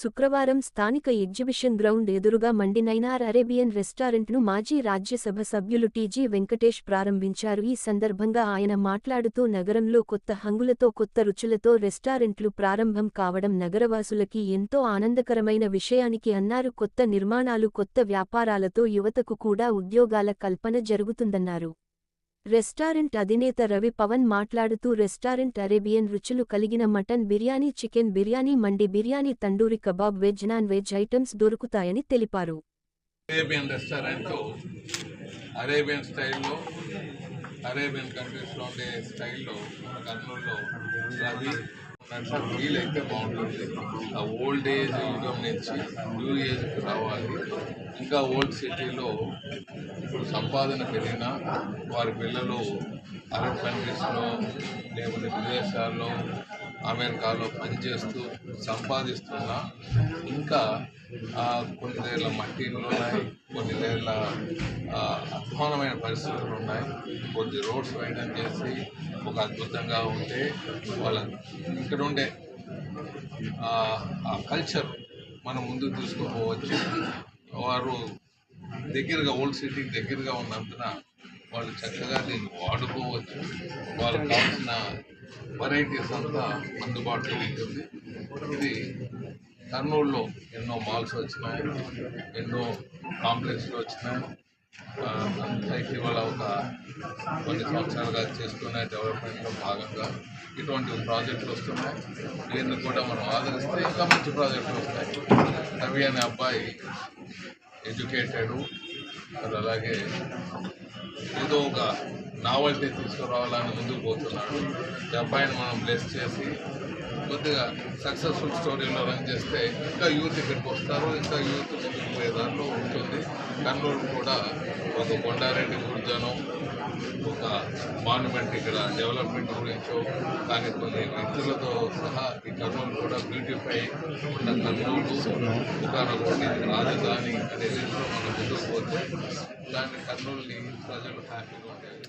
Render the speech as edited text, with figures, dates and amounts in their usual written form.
శుక్రవారం స్థానిక exhibition ground ఎదురుగా మండి నైనార్ అరేబియన్ రెస్టారెంట్ను మాజీ రాజ్యసభ సభ్యులు టీజీ వెంకటేష్ ప్రారంభించారు. ఈ సందర్భంగా ఆయన మాట్లాడుతూ నగరంలో కొత్త హంగులతో కొత్త రుచులతో రెస్టారెంట్లు ప్రారంభం కావడం నగరవాసులకి ఎంతో ఆనందకరమైన విషయానికి అన్నారు. కొత్త నిర్మాణాలు కొత్త వ్యాపారాలతో యువతకు కూడా ఉద్యోగాల కల్పన జరుగుతుందన్నారు. రెస్టారెంట్ అధినేత రవి పవన్ మాట్లాడుతూ రెస్టారెంట్ అరేబియన్ రుచులు కలిగిన mutton biryani, chicken biryani, mandi biryani, tandoori kebab, veg non veg items దొరుకుతాయని తెలిపారు. అరేబియన్ రెస్టారెంట్ అరేబియన్ స్టైల్లో, అరేబియన్ కంట్రీస్లో ఉండే స్టైల్లో కర్నూలులో రవి ఫీల్ అయితే బాగుంటుంది. ఆ ఓల్డ్ ఏజ్ యుగం నుంచి న్యూ ఏజ్కి రావాలి. ఇంకా ఓల్డ్ సిటీలో ఇప్పుడు సంపాదన పెరిగినా వారి పిల్లలు అరబ్ కంట్రీస్లో లేకపోతే విదేశాల్లో అమెరికాలో పనిచేస్తూ సంపాదిస్తున్నా ఇంకా కొన్ని వేల మట్టిలు ఉన్నాయి, కొన్ని వేల అధ్వానమైన పరిస్థితులు ఉన్నాయి. కొన్ని రోడ్స్ మెయింటైన్ చేసి ఒక అద్భుతంగా ఉంటే వాళ్ళ ఇక్కడ ఉండే ఆ కల్చర్ మనం ముందుకు తీసుకుపోవచ్చు. వారు దగ్గరగా ఓల్డ్ సిటీకి దగ్గరగా ఉన్నందున వాళ్ళు చక్కగా దీన్ని వాడుకోవచ్చు. వాళ్ళకి కావాల్సిన వెరైటీస్ అంతా అందుబాటులో ఉంటుంది. ఇది కర్నూలులో ఎన్నో మాల్స్ వచ్చినాయి, ఎన్నో కాంప్లెక్స్లు వచ్చినాయి. అంతా ఇటీవల ఒక కొన్ని సంవత్సరాలుగా చేసుకునే డెవలప్మెంట్లో భాగంగా ఇటువంటి ప్రాజెక్టులు వస్తున్నాయి. దీన్ని కూడా మనం ఆదరిస్తే ఇంకా మంచి ప్రాజెక్టులు వస్తాయి. రవి అనే అబ్బాయి ఎడ్యుకేటెడు, అలాగే ఏదో ఒక నావల్టీ తీసుకురావాలని ముందుకు పోతున్నాడు. ఈ అబ్బాయిని మనం బ్లెస్ చేసి కొద్దిగా సక్సెస్ఫుల్ స్టోరీలో రన్ చేస్తే ఇంకా యూత్ ఇక్కడికి వస్తారు, ఇంకా యూత్ ముందుకు పోయే దాంట్లో ఉంటుంది. కర్నూలు కూడా ఒక కొండారెడ్డి గుర్జను ఒక మాన్యుమెంట్ ఇక్కడ డెవలప్మెంట్ గురించో కానీ కొన్ని వ్యక్తులతో సహా ఈ కర్నూలు కూడా బ్యూటిఫై ఉన్న కర్నూలు ఒకనొకటి రాజధాని అనే రీతిలో మనం ముందుకు పోతే దాన్ని కర్నూలుని ప్రజలు హ్యాపీగా ఉంటాయి.